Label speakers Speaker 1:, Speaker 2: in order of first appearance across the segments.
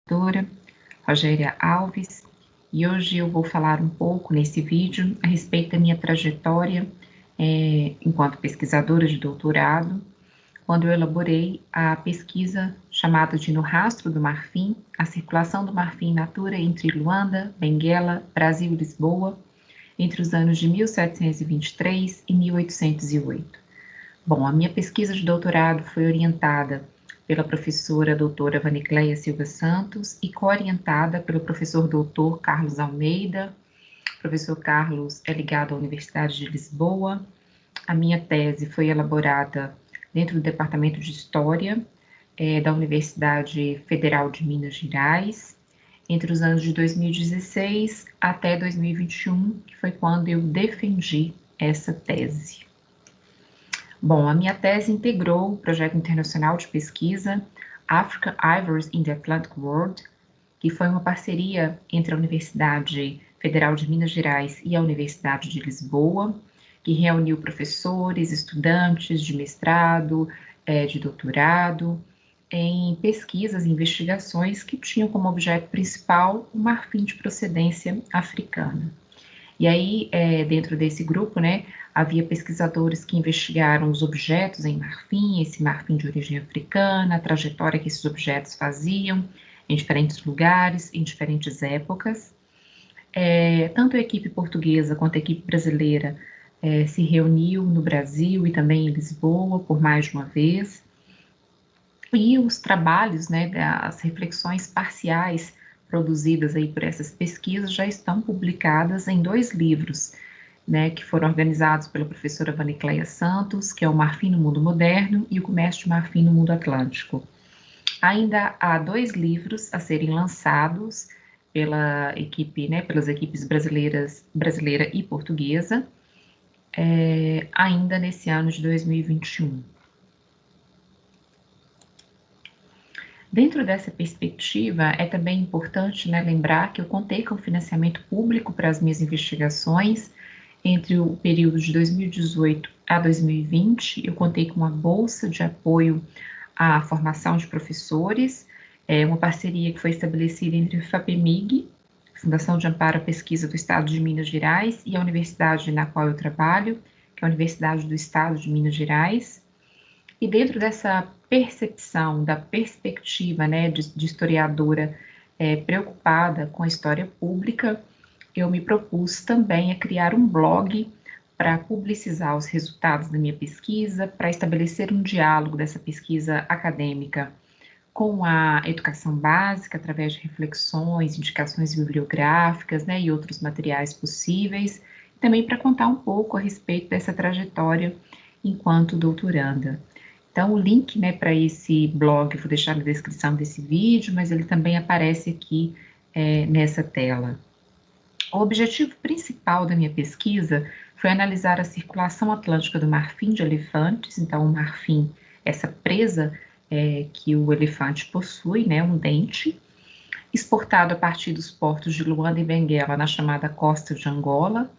Speaker 1: Doutora Rogéria Alves, e hoje eu vou falar um pouco nesse vídeo a respeito da minha trajetória enquanto pesquisadora de doutorado, quando eu elaborei a pesquisa chamada de No Rastro do Marfim, a circulação do marfim in natura entre Luanda, Benguela, Brasil e Lisboa, entre os anos de 1723 e 1808. Bom, a minha pesquisa de doutorado foi orientada pela professora doutora Vanicleia Silva Santos e co-orientada pelo professor doutor Carlos Almeida. O professor Carlos é ligado à Universidade de Lisboa. A minha tese foi elaborada dentro do Departamento de História da Universidade Federal de Minas Gerais, entre os anos de 2016 até 2021, que foi quando eu defendi essa tese. Bom, a minha tese integrou o projeto internacional de pesquisa African Ivories in the Atlantic World, que foi uma parceria entre a Universidade Federal de Minas Gerais e a Universidade de Lisboa, que reuniu professores, estudantes de mestrado, de doutorado, em pesquisas e investigações que tinham como objeto principal o marfim de procedência africana. E aí, dentro desse grupo, havia pesquisadores que investigaram os objetos em marfim, esse marfim de origem africana, a trajetória que esses objetos faziam em diferentes lugares, em diferentes épocas. Tanto a equipe portuguesa quanto a equipe brasileira se reuniu no Brasil e também em Lisboa por mais de uma vez. E os trabalhos, as reflexões parciais produzidas aí por essas pesquisas já estão publicadas em 2 livros, que foram organizados pela professora Vanicleia Santos, que é o Marfim no Mundo Moderno e o Comércio de Marfim no Mundo Atlântico. Ainda há 2 livros a serem lançados pela equipe, pelas equipes brasileira e portuguesa, ainda nesse ano de 2021. Dentro dessa perspectiva, é também importante lembrar que eu contei com financiamento público para as minhas investigações. Entre o período de 2018 a 2020, eu contei com uma bolsa de apoio à formação de professores, uma parceria que foi estabelecida entre o FAPEMIG, Fundação de Amparo à Pesquisa do Estado de Minas Gerais, e a universidade na qual eu trabalho, que é a Universidade do Estado de Minas Gerais. E dentro dessa percepção, da perspectiva de historiadora preocupada com a história pública, eu me propus também a criar um blog para publicizar os resultados da minha pesquisa, para estabelecer um diálogo dessa pesquisa acadêmica com a educação básica, através de reflexões, indicações bibliográficas, e outros materiais possíveis, também para contar um pouco a respeito dessa trajetória enquanto doutoranda. Então, o link para esse blog eu vou deixar na descrição desse vídeo, mas ele também aparece aqui nessa tela. O objetivo principal da minha pesquisa foi analisar a circulação atlântica do marfim de elefantes. Então, o marfim, essa presa que o elefante possui, um dente, exportado a partir dos portos de Luanda e Benguela, na chamada Costa de Angola,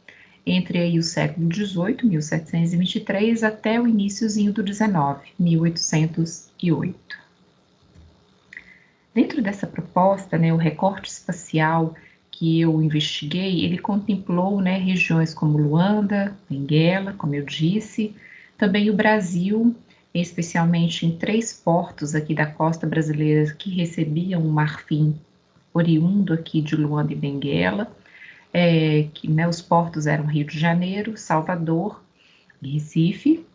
Speaker 1: entre aí o século XVIII, 1723, até o iniciozinho do XIX, 1808. Dentro dessa proposta, o recorte espacial que eu investiguei, ele contemplou regiões como Luanda, Benguela, como eu disse, também o Brasil, especialmente em 3 portos aqui da costa brasileira que recebiam o marfim oriundo aqui de Luanda e Benguela, os portos eram Rio de Janeiro, Salvador e Recife,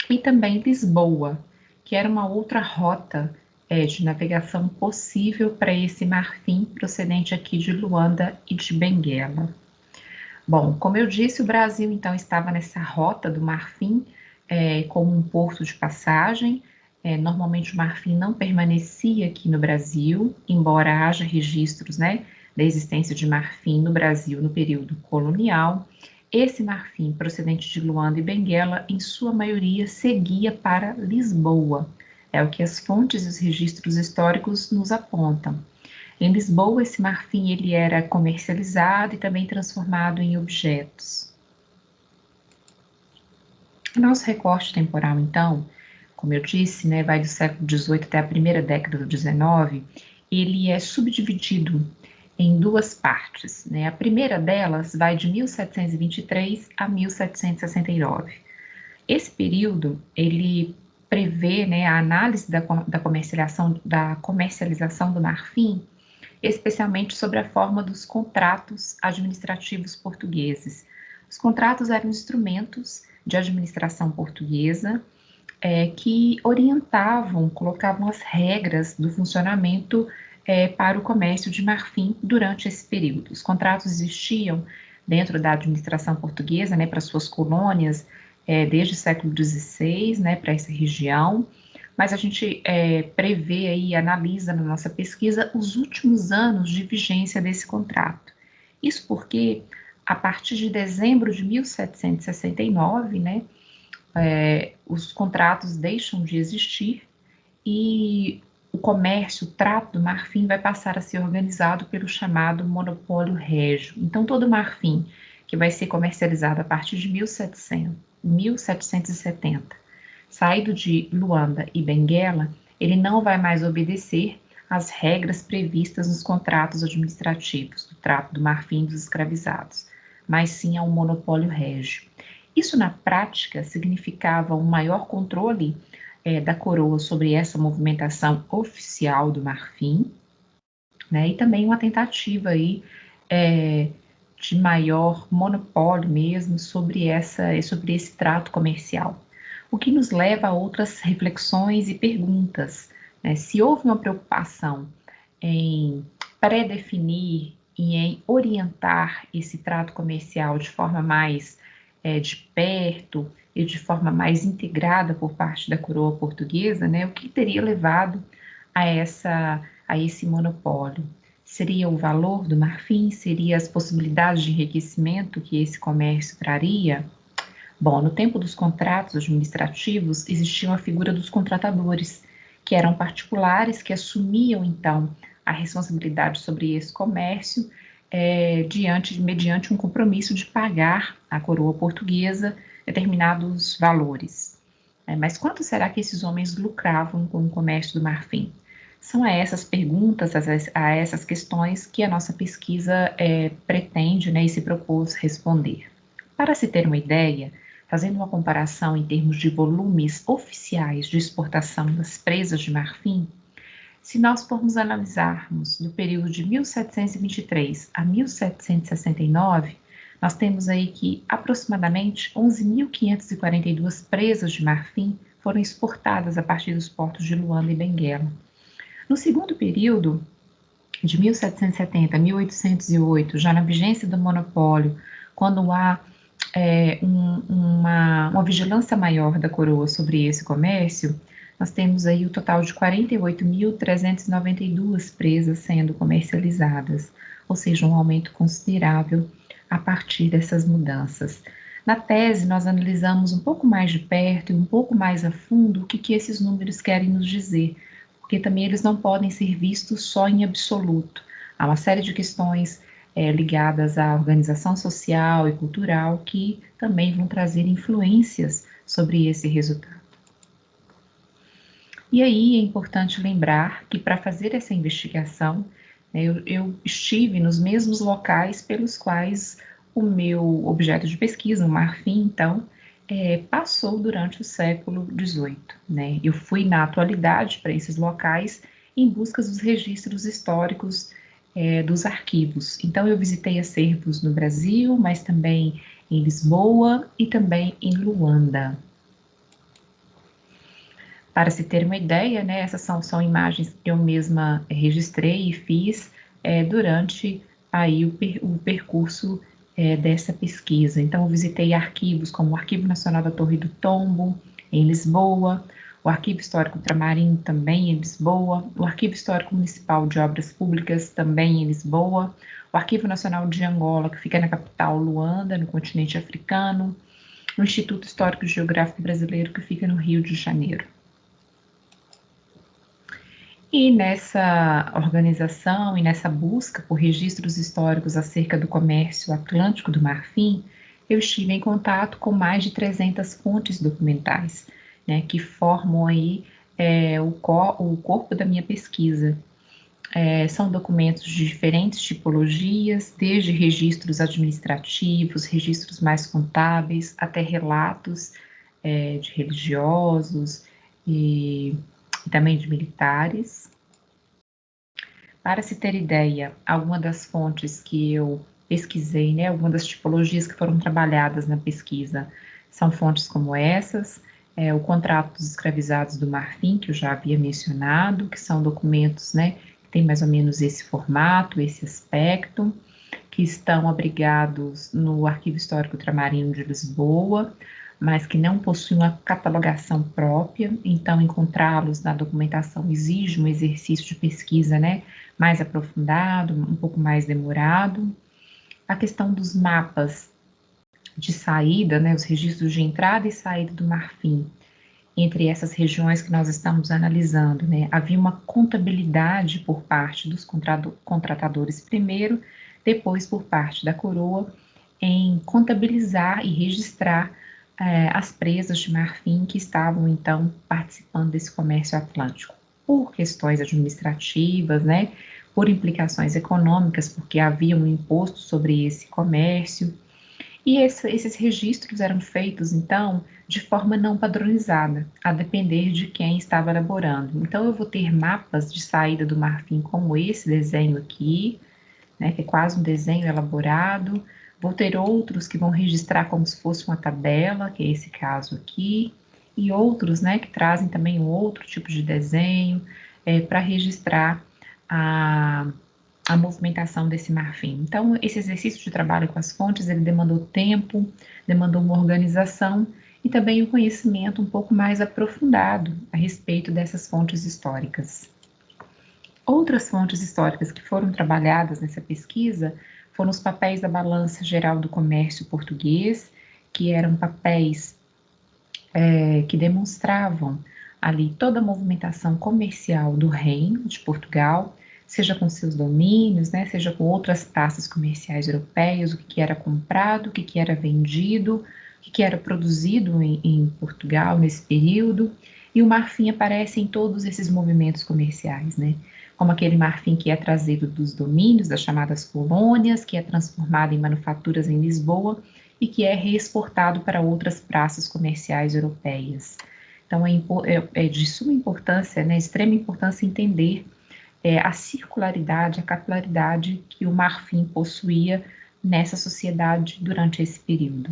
Speaker 1: e também Lisboa, que era uma outra rota de navegação possível para esse marfim procedente aqui de Luanda e de Benguela. Bom, como eu disse, o Brasil então estava nessa rota do marfim como um porto de passagem. Normalmente o marfim não permanecia aqui no Brasil, embora haja registros da existência de marfim no Brasil no período colonial. Esse marfim procedente de Luanda e Benguela, em sua maioria, seguia para Lisboa. É o que as fontes e os registros históricos nos apontam. Em Lisboa, esse marfim ele era comercializado e também transformado em objetos. Nosso recorte temporal, então, como eu disse, vai do século XVIII até a primeira década do XIX, ele é subdividido em duas partes, né? A primeira delas vai de 1723 a 1769. Esse período, ele prevê, né, a análise da comercialização do marfim, especialmente sobre a forma dos contratos administrativos portugueses. Os contratos eram instrumentos de administração portuguesa que orientavam, colocavam as regras do funcionamento para o comércio de marfim durante esse período. Os contratos existiam dentro da administração portuguesa, né, para suas colônias, desde o século XVI, né, para essa região, mas a gente prevê aí, analisa na nossa pesquisa os últimos anos de vigência desse contrato. Isso porque, a partir de dezembro de 1769, né, os contratos deixam de existir e o comércio, o trato do marfim vai passar a ser organizado pelo chamado monopólio régio. Então, todo marfim que vai ser comercializado a partir de 1770, saído de Luanda e Benguela, ele não vai mais obedecer às regras previstas nos contratos administrativos do trato do marfim dos escravizados, mas sim ao monopólio régio. Isso, na prática, significava um maior controle da coroa sobre essa movimentação oficial do marfim, né, e também uma tentativa aí, de maior monopólio mesmo sobre esse trato comercial. O que nos leva a outras reflexões e perguntas, né? Se houve uma preocupação em pré-definir e em orientar esse trato comercial de forma mais de perto e de forma mais integrada por parte da coroa portuguesa, né? O que teria levado a esse monopólio? Seria o valor do marfim? Seria as possibilidades de enriquecimento que esse comércio traria? Bom, no tempo dos contratos administrativos, existia a figura dos contratadores, que eram particulares que assumiam, então, a responsabilidade sobre esse comércio, mediante um compromisso de pagar à coroa portuguesa determinados valores. Mas quanto será que esses homens lucravam com o comércio do marfim? São a essas perguntas, a essas questões que a nossa pesquisa pretende, né, e se propôs responder. Para se ter uma ideia, fazendo uma comparação em termos de volumes oficiais de exportação das presas de marfim, se nós formos analisarmos do período de 1723 a 1769, nós temos aí que aproximadamente 11.542 presas de marfim foram exportadas a partir dos portos de Luanda e Benguela. No segundo período, de 1770 a 1808, já na vigência do monopólio, quando há uma vigilância maior da coroa sobre esse comércio, nós temos aí o total de 48.392 presas sendo comercializadas, ou seja, um aumento considerável a partir dessas mudanças. Na tese, nós analisamos um pouco mais de perto e um pouco mais a fundo o que esses números querem nos dizer, porque também eles não podem ser vistos só em absoluto. Há uma série de questões ligadas à organização social e cultural que também vão trazer influências sobre esse resultado. E aí é importante lembrar que para fazer essa investigação, eu estive nos mesmos locais pelos quais o meu objeto de pesquisa, o marfim, então, passou durante o século XVIII. Né? Eu fui na atualidade para esses locais em busca dos registros históricos dos arquivos. Então, eu visitei acervos no Brasil, mas também em Lisboa e também em Luanda. Para se ter uma ideia, né, essas são imagens que eu mesma registrei e fiz durante aí o percurso dessa pesquisa. Então, eu visitei arquivos como o Arquivo Nacional da Torre do Tombo, em Lisboa, o Arquivo Histórico Ultramarinho, também em Lisboa, o Arquivo Histórico Municipal de Obras Públicas, também em Lisboa, o Arquivo Nacional de Angola, que fica na capital Luanda, no continente africano, o Instituto Histórico e Geográfico Brasileiro, que fica no Rio de Janeiro. E nessa organização e nessa busca por registros históricos acerca do comércio atlântico do marfim, eu estive em contato com mais de 300 fontes documentais, né, que formam aí o corpo da minha pesquisa. São documentos de diferentes tipologias, desde registros administrativos, registros mais contábeis, até relatos de religiosos e também de militares. Para se ter ideia, alguma das fontes que eu pesquisei, né, algumas das tipologias que foram trabalhadas na pesquisa, são fontes como essas, o Contrato dos Escravizados do Marfim, que eu já havia mencionado, que são documentos, né, que tem mais ou menos esse formato, esse aspecto, que estão abrigados no Arquivo Histórico Ultramarino de Lisboa, mas que não possuem uma catalogação própria, então encontrá-los na documentação exige um exercício de pesquisa, né, mais aprofundado, um pouco mais demorado. A questão dos mapas de saída, né, os registros de entrada e saída do Marfim, entre essas regiões que nós estamos analisando, né, havia uma contabilidade por parte dos contratadores primeiro, depois por parte da coroa, em contabilizar e registrar as presas de marfim que estavam, então, participando desse comércio atlântico. Por questões administrativas, né, por implicações econômicas, porque havia um imposto sobre esse comércio, e esses registros eram feitos, então, de forma não padronizada, a depender de quem estava elaborando. Então, eu vou ter mapas de saída do marfim, como esse desenho aqui, né, que é quase um desenho elaborado. Vou ter outros que vão registrar como se fosse uma tabela, que é esse caso aqui, e outros, né, que trazem também um outro tipo de desenho, para registrar a movimentação desse marfim. Então, esse exercício de trabalho com as fontes, ele demandou tempo, demandou uma organização e também um conhecimento um pouco mais aprofundado a respeito dessas fontes históricas. Outras fontes históricas que foram trabalhadas nessa pesquisa foram os papéis da Balança Geral do Comércio Português, que eram papéis que demonstravam ali toda a movimentação comercial do Reino de Portugal, seja com seus domínios, né, seja com outras praças comerciais europeias, o que era comprado, o que era vendido, o que era produzido em Portugal nesse período, e o marfim aparece em todos esses movimentos comerciais, né, como aquele marfim que é trazido dos domínios, das chamadas colônias, que é transformado em manufaturas em Lisboa e que é reexportado para outras praças comerciais europeias. Então, é de suma importância, né, extrema importância entender a circularidade, a capilaridade que o marfim possuía nessa sociedade durante esse período.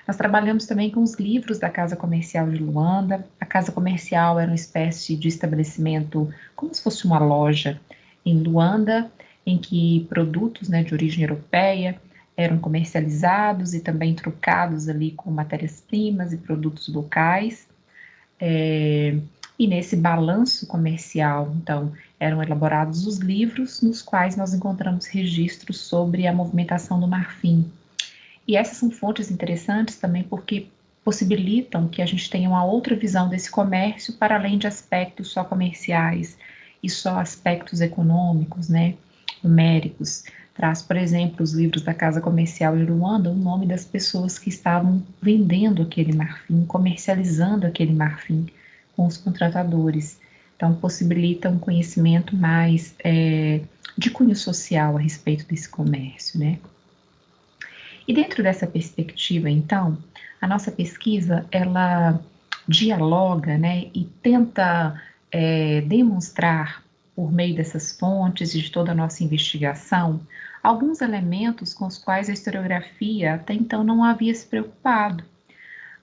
Speaker 1: Nós trabalhamos também com os livros da Casa Comercial de Luanda. A Casa Comercial era uma espécie de estabelecimento, como se fosse uma loja em Luanda, em que produtos, né, de origem europeia eram comercializados e também trocados ali com matérias-primas e produtos locais. E nesse balanço comercial, então, eram elaborados os livros nos quais nós encontramos registros sobre a movimentação do marfim. E essas são fontes interessantes também porque possibilitam que a gente tenha uma outra visão desse comércio para além de aspectos só comerciais e só aspectos econômicos, né, numéricos. Traz, por exemplo, os livros da Casa Comercial de Luanda, o nome das pessoas que estavam vendendo aquele marfim, comercializando aquele marfim com os contratadores. Então, possibilita um conhecimento mais de cunho social a respeito desse comércio, né? E dentro dessa perspectiva, então, a nossa pesquisa, ela dialoga, né, e tenta demonstrar, por meio dessas fontes e de toda a nossa investigação, alguns elementos com os quais a historiografia até então não havia se preocupado.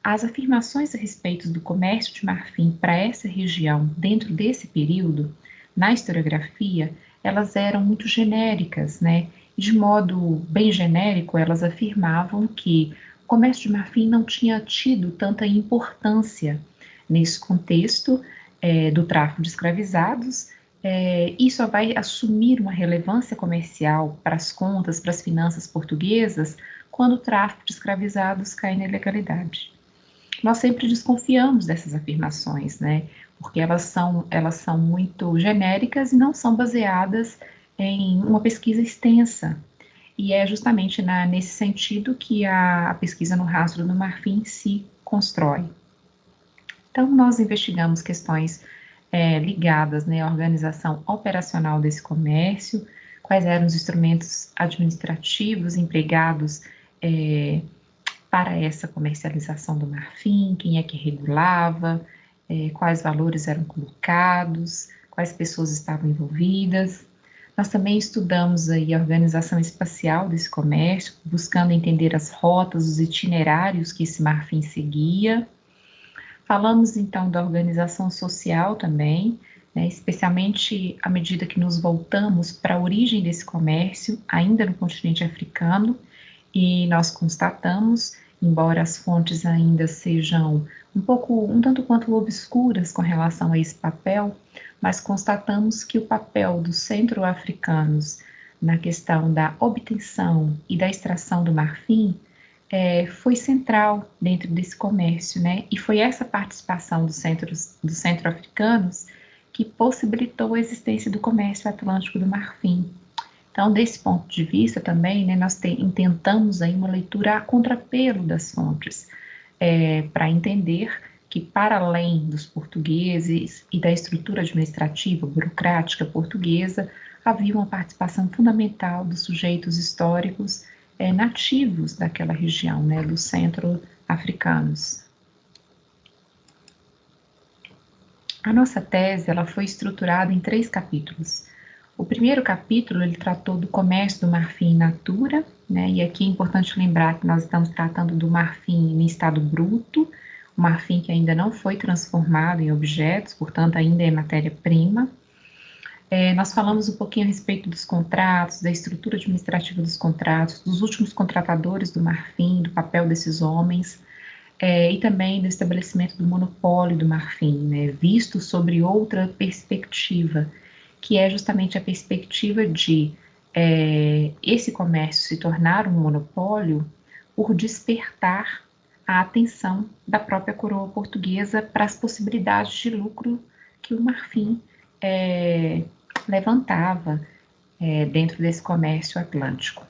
Speaker 1: As afirmações a respeito do comércio de marfim para essa região, dentro desse período, na historiografia, elas eram muito genéricas, né? De modo bem genérico, elas afirmavam que o comércio de marfim não tinha tido tanta importância nesse contexto do tráfico de escravizados, e só vai assumir uma relevância comercial para as contas, para as finanças portuguesas, quando o tráfico de escravizados cai na ilegalidade. Nós sempre desconfiamos dessas afirmações, né? Porque elas são muito genéricas e não são baseadas em uma pesquisa extensa. E é justamente nesse sentido que a pesquisa no rastro do marfim se constrói. Então, nós investigamos questões ligadas, né, à organização operacional desse comércio, quais eram os instrumentos administrativos empregados para essa comercialização do marfim, quem é que regulava, quais valores eram colocados, quais pessoas estavam envolvidas. Nós também estudamos aí a organização espacial desse comércio, buscando entender as rotas, os itinerários que esse marfim seguia. Falamos então da organização social também, né, especialmente à medida que nos voltamos para a origem desse comércio, ainda no continente africano, e nós constatamos, embora as fontes ainda sejam um tanto quanto obscuras com relação a esse papel, mas constatamos que o papel dos centro-africanos na questão da obtenção e da extração do marfim foi central dentro desse comércio, né? E foi essa participação dos centro-africanos que possibilitou a existência do comércio atlântico do marfim. Então, desse ponto de vista também, né, nós intentamos aí uma leitura a contrapelo das fontes, para entender que, para além dos portugueses e da estrutura administrativa, burocrática portuguesa, havia uma participação fundamental dos sujeitos históricos nativos daquela região, né, dos centro-africanos. A nossa tese ela foi estruturada em 3 capítulos. O primeiro capítulo ele tratou do comércio do marfim in natura, né, e aqui é importante lembrar que nós estamos tratando do marfim em estado bruto, o marfim que ainda não foi transformado em objetos, portanto ainda é matéria-prima. Nós falamos um pouquinho a respeito dos contratos, da estrutura administrativa dos contratos, dos últimos contratadores do marfim, do papel desses homens, e também do estabelecimento do monopólio do marfim, né, visto sobre outra perspectiva, que é justamente a perspectiva de esse comércio se tornar um monopólio por despertar a atenção da própria coroa portuguesa para as possibilidades de lucro que o marfim levantava dentro desse comércio atlântico.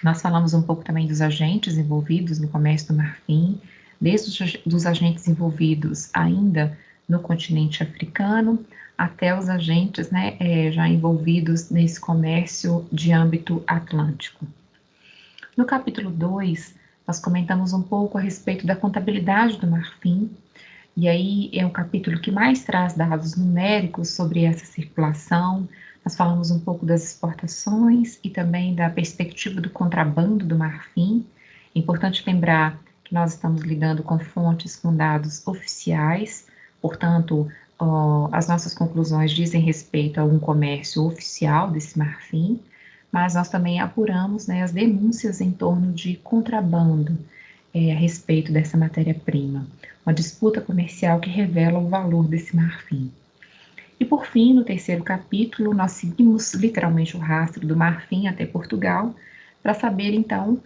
Speaker 1: Nós falamos um pouco também dos agentes envolvidos no comércio do marfim, desde os agentes envolvidos ainda no continente africano, até os agentes, né, já envolvidos nesse comércio de âmbito atlântico. No capítulo 2, nós comentamos um pouco a respeito da contabilidade do marfim, e aí é o capítulo que mais traz dados numéricos sobre essa circulação. Nós falamos um pouco das exportações e também da perspectiva do contrabando do marfim. É importante lembrar que nós estamos lidando com fontes com dados oficiais, portanto, as nossas conclusões dizem respeito a um comércio oficial desse marfim, mas nós também apuramos, né, as denúncias em torno de contrabando a respeito dessa matéria-prima, uma disputa comercial que revela o valor desse marfim. E por fim, no terceiro capítulo, nós seguimos literalmente o rastro do marfim até Portugal, para saber então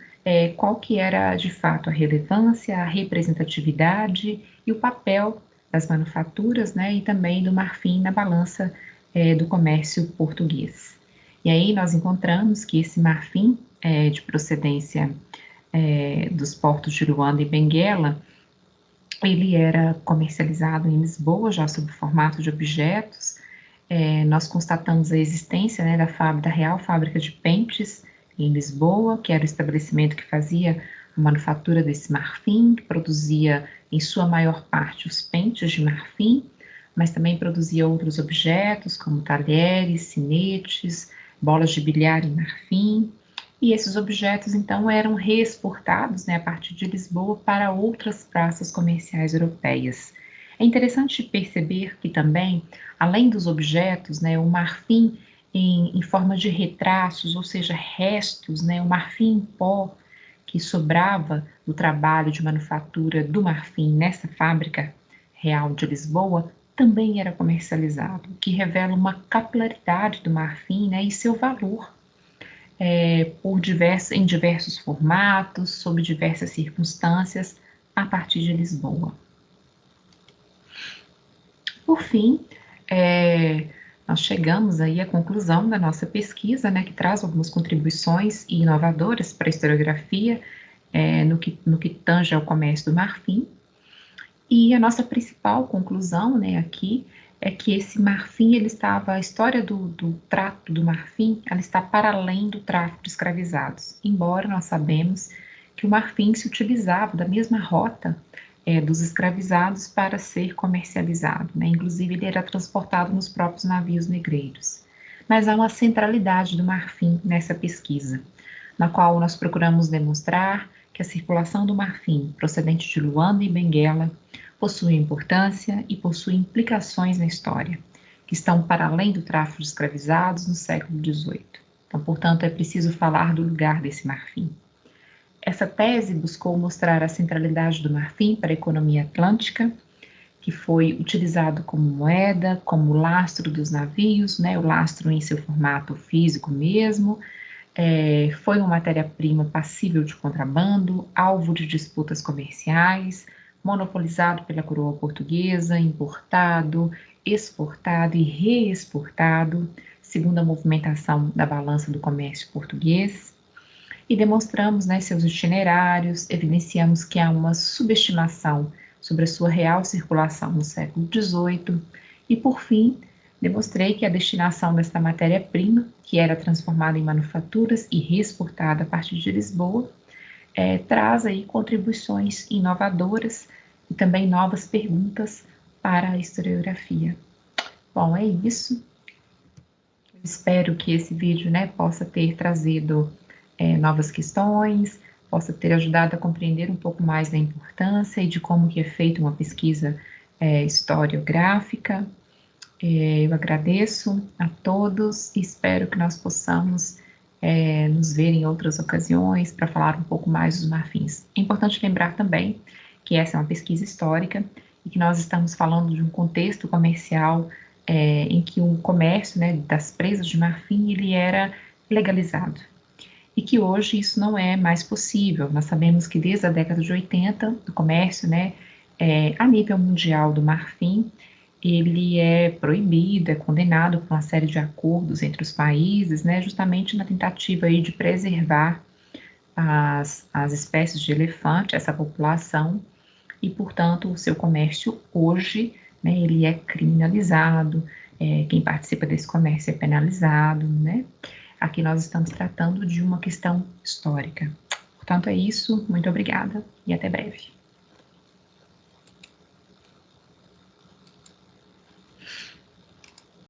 Speaker 1: qual que era de fato a relevância, a representatividade e o papel das manufaturas, né, e também do marfim na balança do comércio português. E aí nós encontramos que esse marfim de procedência dos portos de Luanda e Benguela, ele era comercializado em Lisboa, já sob formato de objetos. Nós constatamos a existência, né, da Real Fábrica de Pentes, em Lisboa, que era o estabelecimento que fazia a manufatura desse marfim, que produzia, em sua maior parte, os pentes de marfim, mas também produzia outros objetos, como talheres, sinetes, bolas de bilhar em marfim, e esses objetos, então, eram reexportados, né, a partir de Lisboa para outras praças comerciais europeias. É interessante perceber que também, além dos objetos, né, o marfim em forma de retratos, ou seja, restos, né, o marfim em pó que sobrava do trabalho de manufatura do marfim nessa fábrica real de Lisboa, também era comercializado, o que revela uma capilaridade do marfim, né, e seu valor em diversos formatos, sob diversas circunstâncias, a partir de Lisboa. Por fim, nós chegamos aí à conclusão da nossa pesquisa, né, que traz algumas contribuições inovadoras para a historiografia no que tange ao comércio do marfim. E a nossa principal conclusão, né, aqui é que esse marfim, a história do tráfico do marfim, ela está para além do tráfico de escravizados, embora nós sabemos que o marfim se utilizava da mesma rota dos escravizados para ser comercializado, né? Inclusive ele era transportado nos próprios navios negreiros. Mas há uma centralidade do marfim nessa pesquisa, na qual nós procuramos demonstrar que a circulação do marfim procedente de Luanda e Benguela possui importância e possui implicações na história, que estão para além do tráfico de escravizados no século XVIII. Então, portanto, é preciso falar do lugar desse marfim. Essa tese buscou mostrar a centralidade do marfim para a economia atlântica, que foi utilizado como moeda, como lastro dos navios, né, o lastro em seu formato físico mesmo, foi uma matéria-prima passível de contrabando, alvo de disputas comerciais, monopolizado pela coroa portuguesa, importado, exportado e reexportado, segundo a movimentação da balança do comércio português. E demonstramos, né, seus itinerários, evidenciamos que há uma subestimação sobre a sua real circulação no século XVIII e, por fim, demonstrei que a destinação desta matéria-prima, que era transformada em manufaturas e reexportada a partir de Lisboa, traz aí contribuições inovadoras e também novas perguntas para a historiografia. Bom, é isso. Eu espero que esse vídeo, né, possa ter trazido novas questões, possa ter ajudado a compreender um pouco mais da importância e de como que é feita uma pesquisa historiográfica. Eu agradeço a todos e espero que nós possamos nos ver em outras ocasiões para falar um pouco mais dos marfins. É importante lembrar também que essa é uma pesquisa histórica e que nós estamos falando de um contexto comercial em que o comércio, né, das presas de marfim ele era legalizado e que hoje isso não é mais possível. Nós sabemos que desde a década de 80 o comércio, né, a nível mundial do marfim ele é proibido, é condenado por uma série de acordos entre os países, né, justamente na tentativa aí de preservar as espécies de elefante, essa população, e, portanto, o seu comércio hoje, né, ele é criminalizado, quem participa desse comércio é penalizado, né? Aqui nós estamos tratando de uma questão histórica. Portanto, é isso, muito obrigada e até breve.